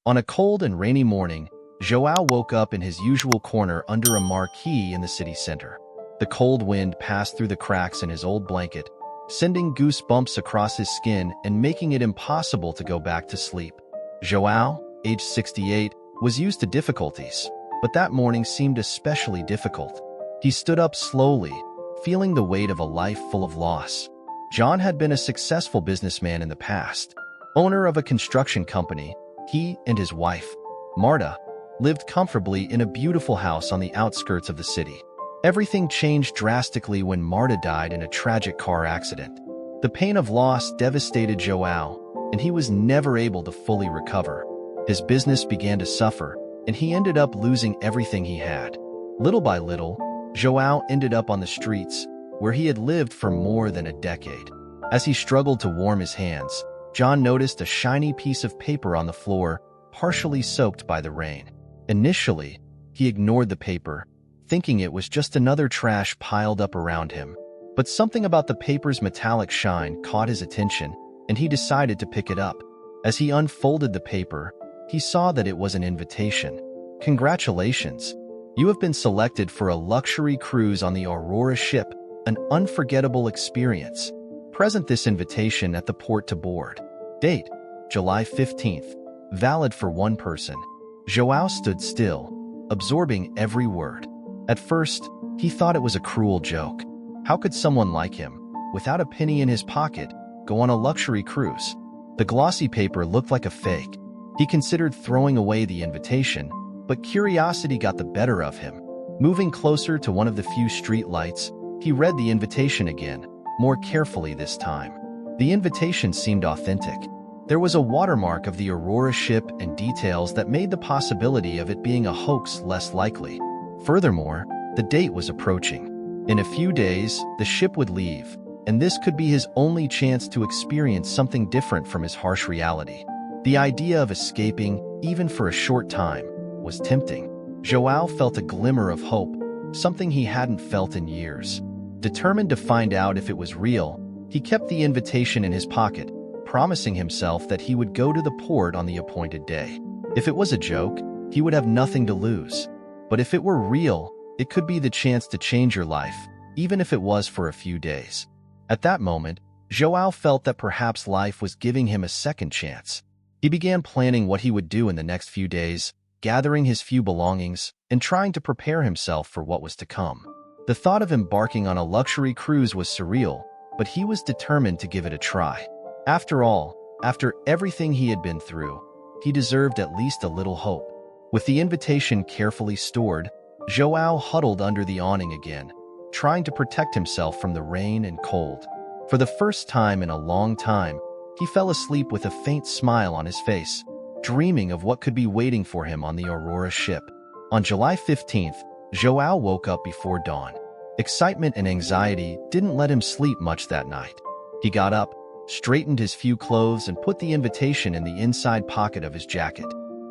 On a cold and rainy morning, Joao woke up in his usual corner under a marquee in the city center. The cold wind passed through the cracks in his old blanket, sending goosebumps across his skin and making it impossible to go back to sleep. Joao, aged 68, was used to difficulties, but that morning seemed especially difficult. He stood up slowly, feeling the weight of a life full of loss. John had been a successful businessman in the past. Owner of a construction company, he and his wife, Marta, lived comfortably in a beautiful house on the outskirts of the city. Everything changed drastically when Marta died in a tragic car accident. The pain of loss devastated Joao, and he was never able to fully recover. His business began to suffer, and he ended up losing everything he had. Little by little, Joao ended up on the streets, where he had lived for more than a decade. As he struggled to warm his hands, John noticed a shiny piece of paper on the floor, partially soaked by the rain. Initially, he ignored the paper, thinking it was just another trash piled up around him. But something about the paper's metallic shine caught his attention, and he decided to pick it up. As he unfolded the paper, he saw that it was an invitation. "Congratulations! You have been selected for a luxury cruise on the Aurora ship, an unforgettable experience. Present this invitation at the port to board. Date, July 15th. Valid for one person." Joao stood still, absorbing every word. At first, he thought it was a cruel joke. How could someone like him, without a penny in his pocket, go on a luxury cruise? The glossy paper looked like a fake. He considered throwing away the invitation, but curiosity got the better of him. Moving closer to one of the few street lights, he read the invitation again, more carefully this time. The invitation seemed authentic. There was a watermark of the Aurora ship and details that made the possibility of it being a hoax less likely. Furthermore, the date was approaching. In a few days, the ship would leave, and this could be his only chance to experience something different from his harsh reality. The idea of escaping, even for a short time, was tempting. Joao felt a glimmer of hope, something he hadn't felt in years. Determined to find out if it was real, he kept the invitation in his pocket, promising himself that he would go to the port on the appointed day. If it was a joke, he would have nothing to lose. But if it were real, it could be the chance to change your life, even if it was for a few days. At that moment, Joao felt that perhaps life was giving him a second chance. He began planning what he would do in the next few days, gathering his few belongings, and trying to prepare himself for what was to come. The thought of embarking on a luxury cruise was surreal, but he was determined to give it a try. After all, after everything he had been through, he deserved at least a little hope. With the invitation carefully stored, Joao huddled under the awning again, trying to protect himself from the rain and cold. For the first time in a long time, he fell asleep with a faint smile on his face, dreaming of what could be waiting for him on the Aurora ship. On July 15th, Joao woke up before dawn. Excitement and anxiety didn't let him sleep much that night. He got up, straightened his few clothes, and put the invitation in the inside pocket of his jacket.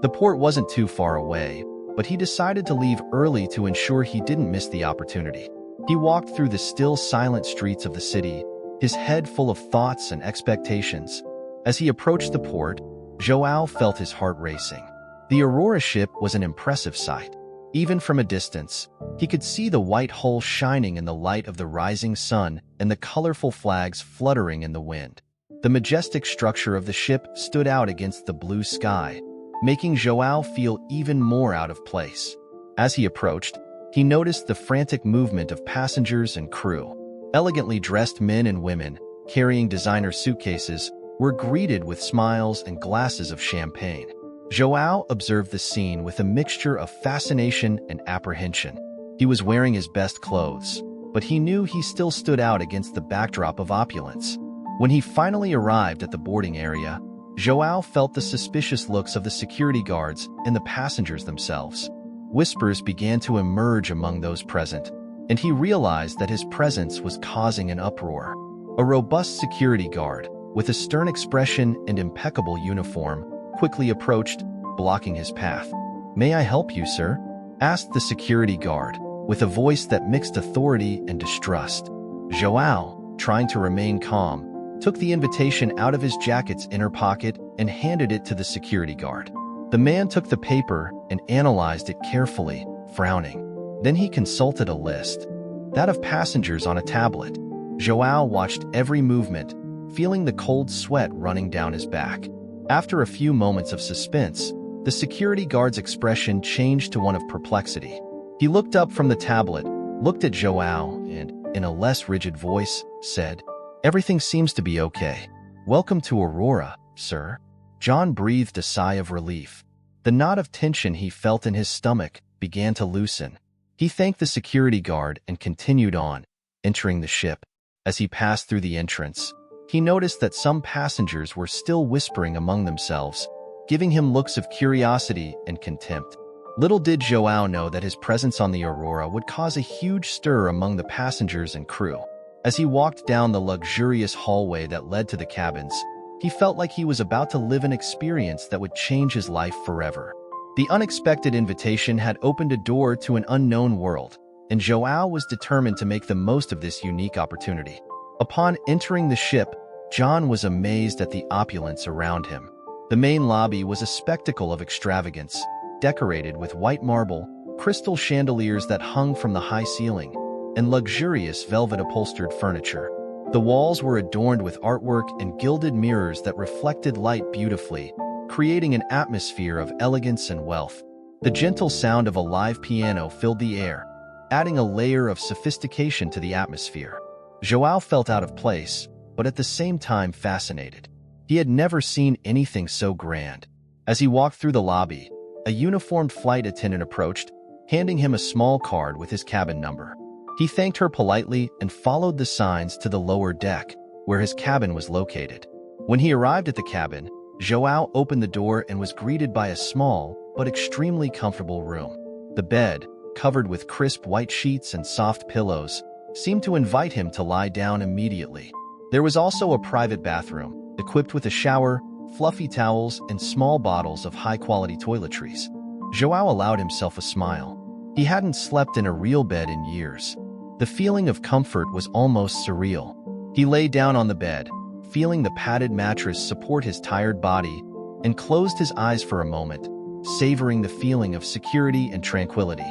The port wasn't too far away, but he decided to leave early to ensure he didn't miss the opportunity. He walked through the still silent streets of the city, his head full of thoughts and expectations. As he approached the port, Joao felt his heart racing. The Aurora ship was an impressive sight. Even from a distance, he could see the white hull shining in the light of the rising sun and the colorful flags fluttering in the wind. The majestic structure of the ship stood out against the blue sky, making Joao feel even more out of place. As he approached, he noticed the frantic movement of passengers and crew. Elegantly dressed men and women, carrying designer suitcases, were greeted with smiles and glasses of champagne. Joao observed the scene with a mixture of fascination and apprehension. He was wearing his best clothes, but he knew he still stood out against the backdrop of opulence. When he finally arrived at the boarding area, Joao felt the suspicious looks of the security guards and the passengers themselves. Whispers began to emerge among those present, and he realized that his presence was causing an uproar. A robust security guard, with a stern expression and impeccable uniform, quickly approached, blocking his path. "May I help you, sir?" asked the security guard, with a voice that mixed authority and distrust. Joao, trying to remain calm, took the invitation out of his jacket's inner pocket and handed it to the security guard. The man took the paper and analyzed it carefully, frowning. Then he consulted a list, that of passengers on a tablet. Joao watched every movement, feeling the cold sweat running down his back. After a few moments of suspense, the security guard's expression changed to one of perplexity. He looked up from the tablet, looked at Joao, and, in a less rigid voice, said, "Everything seems to be okay. Welcome to Aurora, sir." John breathed a sigh of relief. The knot of tension he felt in his stomach began to loosen. He thanked the security guard and continued on, entering the ship. As he passed through the entrance, he noticed that some passengers were still whispering among themselves, giving him looks of curiosity and contempt. Little did Joao know that his presence on the Aurora would cause a huge stir among the passengers and crew. As he walked down the luxurious hallway that led to the cabins, he felt like he was about to live an experience that would change his life forever. The unexpected invitation had opened a door to an unknown world, and Joao was determined to make the most of this unique opportunity. Upon entering the ship, John was amazed at the opulence around him. The main lobby was a spectacle of extravagance, decorated with white marble, crystal chandeliers that hung from the high ceiling, and luxurious velvet-upholstered furniture. The walls were adorned with artwork and gilded mirrors that reflected light beautifully, creating an atmosphere of elegance and wealth. The gentle sound of a live piano filled the air, adding a layer of sophistication to the atmosphere. Joao felt out of place, but at the same time fascinated. He had never seen anything so grand. As he walked through the lobby, a uniformed flight attendant approached, handing him a small card with his cabin number. He thanked her politely and followed the signs to the lower deck, where his cabin was located. When he arrived at the cabin, Joao opened the door and was greeted by a small but extremely comfortable room. The bed, covered with crisp white sheets and soft pillows, seemed to invite him to lie down immediately. There was also a private bathroom, equipped with a shower, fluffy towels, and small bottles of high-quality toiletries. Joao allowed himself a smile. He hadn't slept in a real bed in years. The feeling of comfort was almost surreal. He lay down on the bed, feeling the padded mattress support his tired body, and closed his eyes for a moment, savoring the feeling of security and tranquility.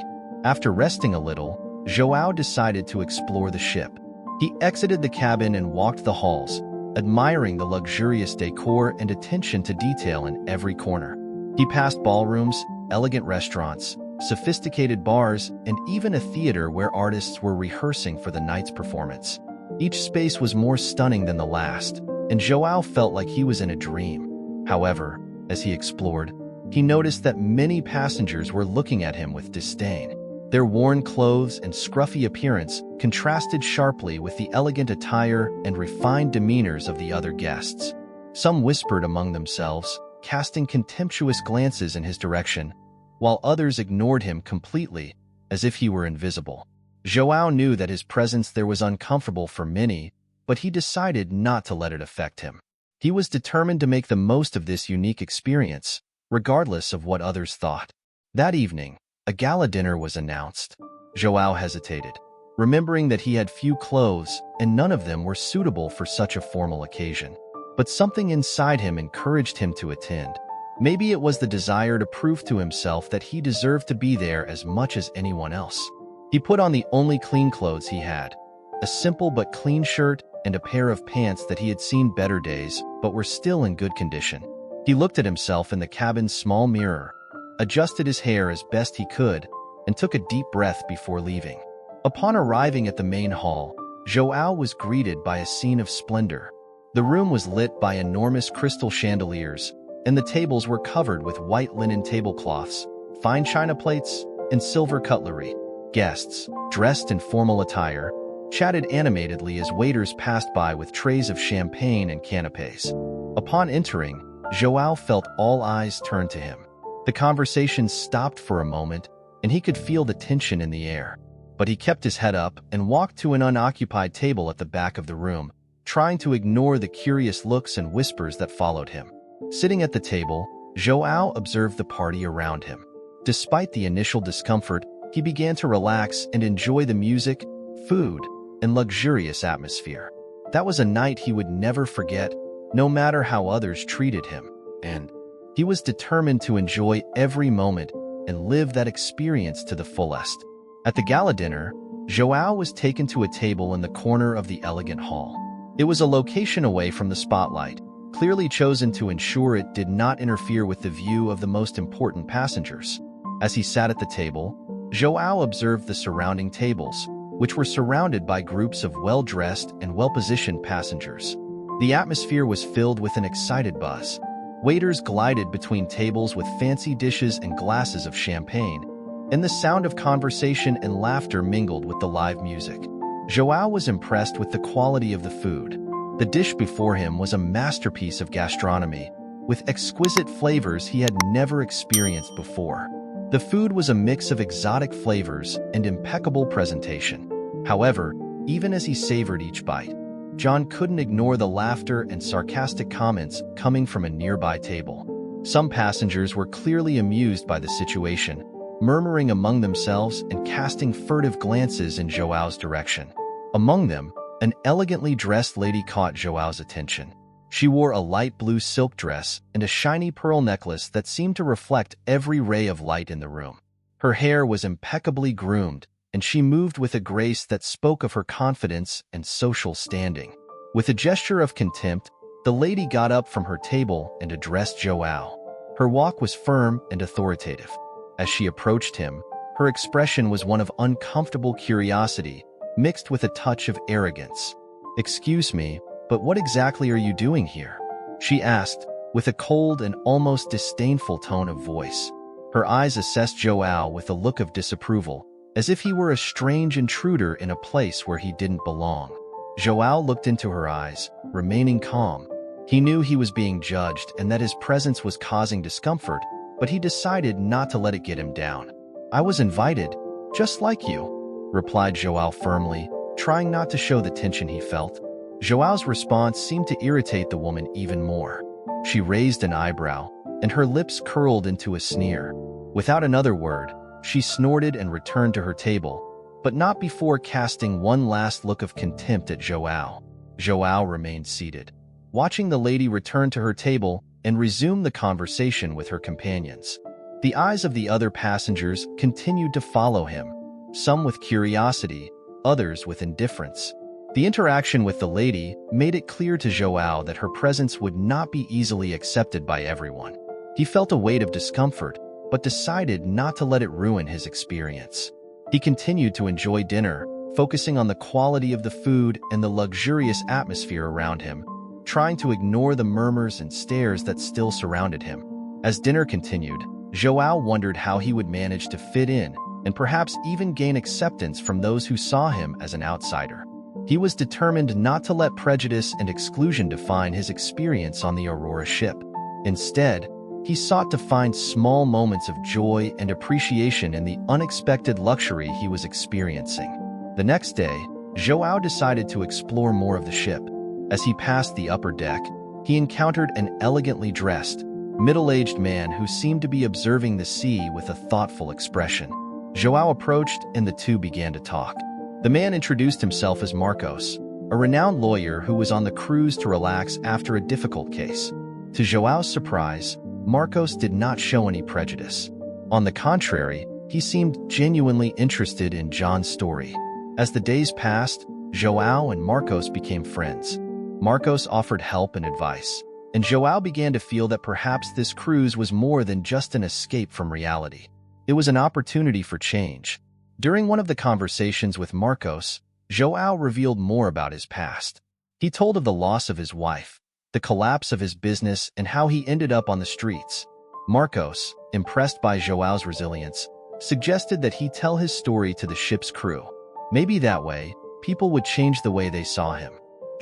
After resting a little, Joao decided to explore the ship. He exited the cabin and walked the halls, admiring the luxurious decor and attention to detail in every corner. He passed ballrooms, elegant restaurants, sophisticated bars, and even a theater where artists were rehearsing for the night's performance. Each space was more stunning than the last, and Joao felt like he was in a dream. However, as he explored, he noticed that many passengers were looking at him with disdain. Their worn clothes and scruffy appearance contrasted sharply with the elegant attire and refined demeanors of the other guests. Some whispered among themselves, casting contemptuous glances in his direction, while others ignored him completely, as if he were invisible. Joao knew that his presence there was uncomfortable for many, but he decided not to let it affect him. He was determined to make the most of this unique experience, regardless of what others thought. That evening, a gala dinner was announced. Joao hesitated, remembering that he had few clothes and none of them were suitable for such a formal occasion. But something inside him encouraged him to attend. Maybe it was the desire to prove to himself that he deserved to be there as much as anyone else. He put on the only clean clothes he had, a simple but clean shirt and a pair of pants that he had seen better days but were still in good condition. He looked at himself in the cabin's small mirror, adjusted his hair as best he could, and took a deep breath before leaving. Upon arriving at the main hall, Joao was greeted by a scene of splendor. The room was lit by enormous crystal chandeliers, and the tables were covered with white linen tablecloths, fine china plates, and silver cutlery. Guests, dressed in formal attire, chatted animatedly as waiters passed by with trays of champagne and canapes. Upon entering, Joao felt all eyes turned to him. The conversation stopped for a moment, and he could feel the tension in the air. But he kept his head up and walked to an unoccupied table at the back of the room, trying to ignore the curious looks and whispers that followed him. Sitting at the table, Joao observed the party around him. Despite the initial discomfort, he began to relax and enjoy the music, food, and luxurious atmosphere. That was a night he would never forget, no matter how others treated him. And He was determined to enjoy every moment and live that experience to the fullest. At the gala dinner, Joao was taken to a table in the corner of the elegant hall. It was a location away from the spotlight, clearly chosen to ensure it did not interfere with the view of the most important passengers. As he sat at the table, Joao observed the surrounding tables, which were surrounded by groups of well-dressed and well-positioned passengers. The atmosphere was filled with an excited buzz. Waiters glided between tables with fancy dishes and glasses of champagne, and the sound of conversation and laughter mingled with the live music. Joao was impressed with the quality of the food. The dish before him was a masterpiece of gastronomy, with exquisite flavors he had never experienced before. The food was a mix of exotic flavors and impeccable presentation. However, even as he savored each bite, John couldn't ignore the laughter and sarcastic comments coming from a nearby table. Some passengers were clearly amused by the situation, murmuring among themselves and casting furtive glances in Joao's direction. Among them, an elegantly dressed lady caught Joao's attention. She wore a light blue silk dress and a shiny pearl necklace that seemed to reflect every ray of light in the room. Her hair was impeccably groomed, and she moved with a grace that spoke of her confidence and social standing. With a gesture of contempt, the lady got up from her table and addressed Joao. Her walk was firm and authoritative. As she approached him, her expression was one of uncomfortable curiosity, mixed with a touch of arrogance. "Excuse me, but what exactly are you doing here?" she asked, with a cold and almost disdainful tone of voice. Her eyes assessed Joao with a look of disapproval, as if he were a strange intruder in a place where he didn't belong. Joao looked into her eyes, remaining calm. He knew he was being judged and that his presence was causing discomfort, but he decided not to let it get him down. "I was invited, just like you," replied Joao firmly, trying not to show the tension he felt. Joao's response seemed to irritate the woman even more. She raised an eyebrow, and her lips curled into a sneer. Without another word, she snorted and returned to her table, but not before casting one last look of contempt at Joao. Joao remained seated, watching the lady return to her table and resume the conversation with her companions. The eyes of the other passengers continued to follow him, some with curiosity, others with indifference. The interaction with the lady made it clear to Joao that her presence would not be easily accepted by everyone. He felt a weight of discomfort, but decided not to let it ruin his experience. He continued to enjoy dinner, focusing on the quality of the food and the luxurious atmosphere around him, trying to ignore the murmurs and stares that still surrounded him. As dinner continued, Joao wondered how he would manage to fit in and perhaps even gain acceptance from those who saw him as an outsider. He was determined not to let prejudice and exclusion define his experience on the Aurora ship. Instead, he sought to find small moments of joy and appreciation in the unexpected luxury he was experiencing. The next day, Joao decided to explore more of the ship. As he passed the upper deck, he encountered an elegantly dressed, middle-aged man who seemed to be observing the sea with a thoughtful expression. Joao approached and the two began to talk. The man introduced himself as Marcos, a renowned lawyer who was on the cruise to relax after a difficult case. To Joao's surprise, Marcos did not show any prejudice. On the contrary, he seemed genuinely interested in John's story. As the days passed, Joao and Marcos became friends. Marcos offered help and advice, and Joao began to feel that perhaps this cruise was more than just an escape from reality. It was an opportunity for change. During one of the conversations with Marcos, Joao revealed more about his past. He told of the loss of his wife, the collapse of his business, and how he ended up on the streets. Marcos, impressed by Joao's resilience, suggested that he tell his story to the ship's crew. Maybe that way, people would change the way they saw him.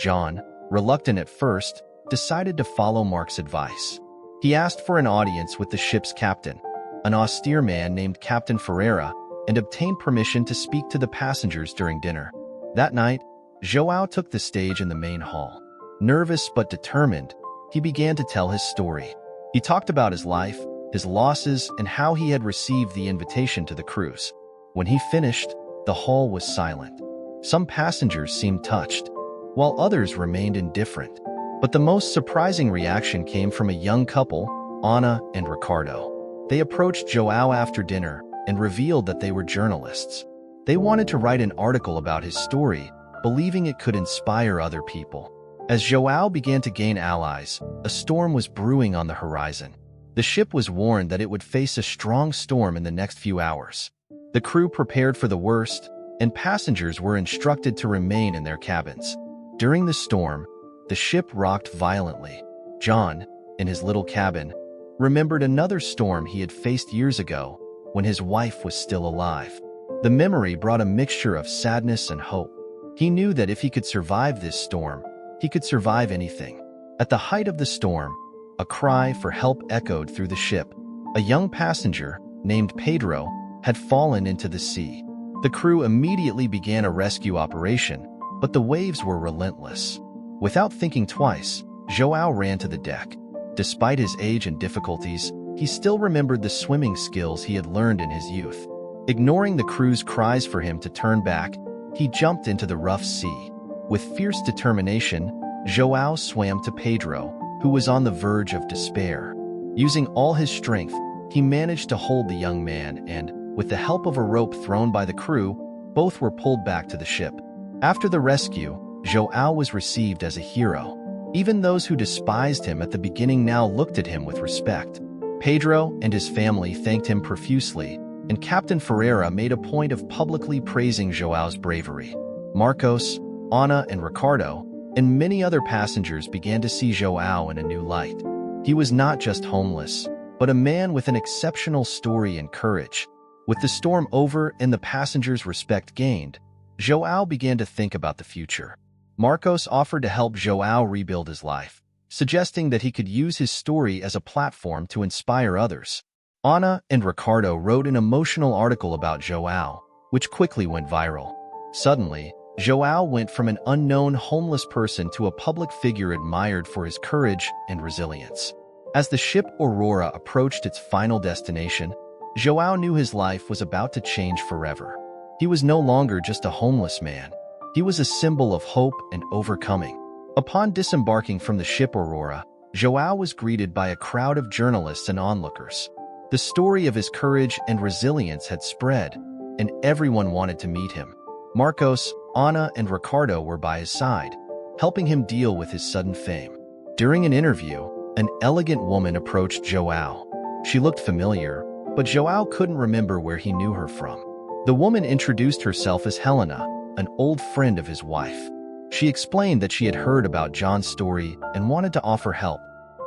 John, reluctant at first, decided to follow Mark's advice. He asked for an audience with the ship's captain, an austere man named Captain Ferreira, and obtained permission to speak to the passengers during dinner. That night, Joao took the stage in the main hall. Nervous but determined, he began to tell his story. He talked about his life, his losses, and how he had received the invitation to the cruise. When he finished, the hall was silent. Some passengers seemed touched, while others remained indifferent. But the most surprising reaction came from a young couple, Ana and Ricardo. They approached Joao after dinner and revealed that they were journalists. They wanted to write an article about his story, believing it could inspire other people. As Joao began to gain allies, a storm was brewing on the horizon. The ship was warned that it would face a strong storm in the next few hours. The crew prepared for the worst, and passengers were instructed to remain in their cabins. During the storm, the ship rocked violently. John, in his little cabin, remembered another storm he had faced years ago when his wife was still alive. The memory brought a mixture of sadness and hope. He knew that if he could survive this storm, he could survive anything. At the height of the storm, a cry for help echoed through the ship. A young passenger, named Pedro, had fallen into the sea. The crew immediately began a rescue operation, but the waves were relentless. Without thinking twice, Joao ran to the deck. Despite his age and difficulties, he still remembered the swimming skills he had learned in his youth. Ignoring the crew's cries for him to turn back, he jumped into the rough sea. With fierce determination, Joao swam to Pedro, who was on the verge of despair. Using all his strength, he managed to hold the young man and, with the help of a rope thrown by the crew, both were pulled back to the ship. After the rescue, Joao was received as a hero. Even those who despised him at the beginning now looked at him with respect. Pedro and his family thanked him profusely, and Captain Ferreira made a point of publicly praising Joao's bravery. Marcos, Ana, and Ricardo, and many other passengers began to see Joao in a new light. He was not just homeless, but a man with an exceptional story and courage. With the storm over and the passengers' respect gained, Joao began to think about the future. Marcos offered to help Joao rebuild his life, suggesting that he could use his story as a platform to inspire others. Ana and Ricardo wrote an emotional article about Joao, which quickly went viral. Suddenly, Joao went from an unknown homeless person to a public figure admired for his courage and resilience. As the ship Aurora approached its final destination, Joao knew his life was about to change forever. He was no longer just a homeless man. He was a symbol of hope and overcoming. Upon disembarking from the ship Aurora, Joao was greeted by a crowd of journalists and onlookers. The story of his courage and resilience had spread, and everyone wanted to meet him. Marcos, Ana, and Ricardo were by his side, helping him deal with his sudden fame. During an interview, an elegant woman approached Joao. She looked familiar, but Joao couldn't remember where he knew her from. The woman introduced herself as Helena, an old friend of his wife. She explained that she had heard about John's story and wanted to offer help.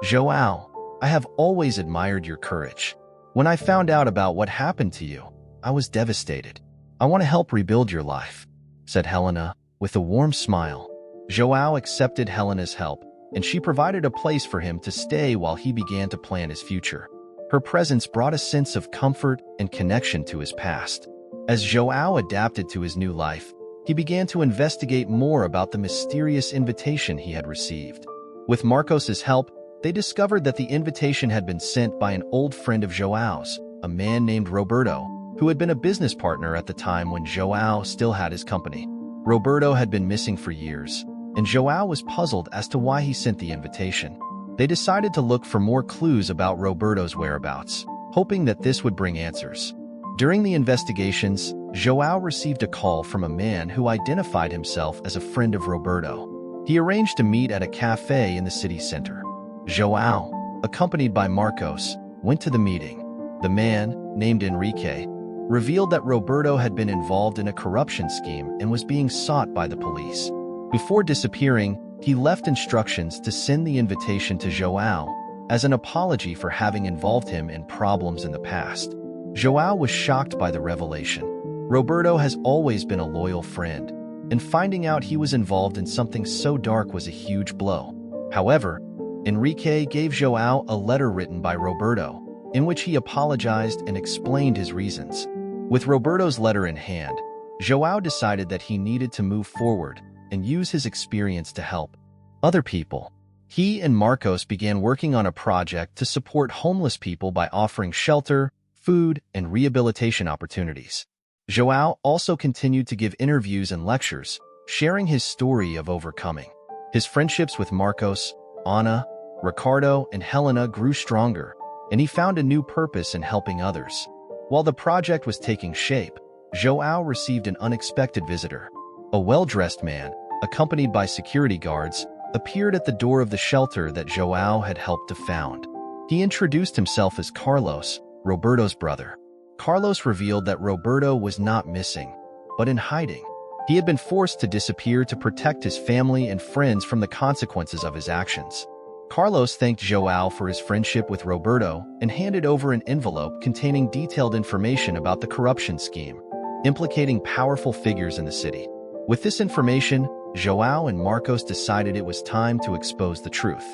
"Joao, I have always admired your courage. When I found out about what happened to you, I was devastated. I want to help rebuild your life," said Helena, with a warm smile. Joao accepted Helena's help, and she provided a place for him to stay while he began to plan his future. Her presence brought a sense of comfort and connection to his past. As Joao adapted to his new life, he began to investigate more about the mysterious invitation he had received. With Marcos's help, they discovered that the invitation had been sent by an old friend of Joao's, a man named Roberto, who had been a business partner at the time when Joao still had his company. Roberto had been missing for years, and Joao was puzzled as to why he sent the invitation. They decided to look for more clues about Roberto's whereabouts, hoping that this would bring answers. During the investigations, Joao received a call from a man who identified himself as a friend of Roberto. He arranged to meet at a cafe in the city center. Joao, accompanied by Marcos, went to the meeting. The man, named Enrique, revealed that Roberto had been involved in a corruption scheme and was being sought by the police. Before disappearing, he left instructions to send the invitation to Joao as an apology for having involved him in problems in the past. Joao was shocked by the revelation. Roberto has always been a loyal friend, and finding out he was involved in something so dark was a huge blow. However, Enrique gave Joao a letter written by Roberto, in which he apologized and explained his reasons. With Roberto's letter in hand, Joao decided that he needed to move forward and use his experience to help other people. He and Marcos began working on a project to support homeless people by offering shelter, food, and rehabilitation opportunities. Joao also continued to give interviews and lectures, sharing his story of overcoming. His friendships with Marcos, Ana, Ricardo, and Helena grew stronger, and he found a new purpose in helping others. While the project was taking shape, João received an unexpected visitor. A well-dressed man, accompanied by security guards, appeared at the door of the shelter that João had helped to found. He introduced himself as Carlos, Roberto's brother. Carlos revealed that Roberto was not missing, but in hiding. He had been forced to disappear to protect his family and friends from the consequences of his actions. Carlos thanked João for his friendship with Roberto and handed over an envelope containing detailed information about the corruption scheme, implicating powerful figures in the city. With this information, João and Marcos decided it was time to expose the truth.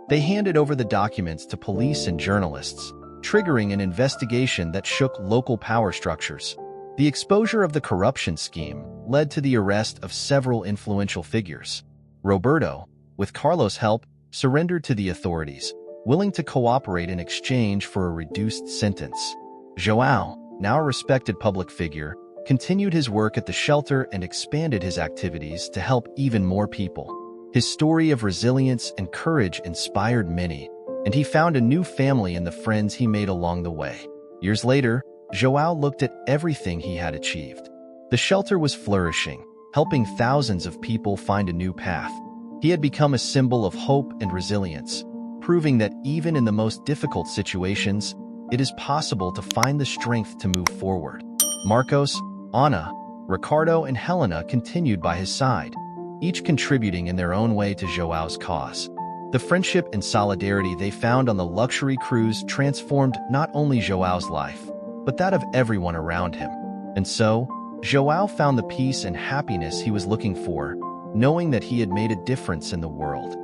They handed over the documents to police and journalists, triggering an investigation that shook local power structures. The exposure of the corruption scheme led to the arrest of several influential figures. Roberto, with Carlos' help, surrendered to the authorities, willing to cooperate in exchange for a reduced sentence. João, now a respected public figure, continued his work at the shelter and expanded his activities to help even more people. His story of resilience and courage inspired many, and he found a new family in the friends he made along the way. Years later, João looked at everything he had achieved. The shelter was flourishing, helping thousands of people find a new path. He had become a symbol of hope and resilience, proving that even in the most difficult situations, it is possible to find the strength to move forward. Marcos, Ana, Ricardo, and Helena continued by his side, each contributing in their own way to João's cause. The friendship and solidarity they found on the luxury cruise transformed not only João's life, but that of everyone around him. And so, João found the peace and happiness he was looking for, knowing that he had made a difference in the world.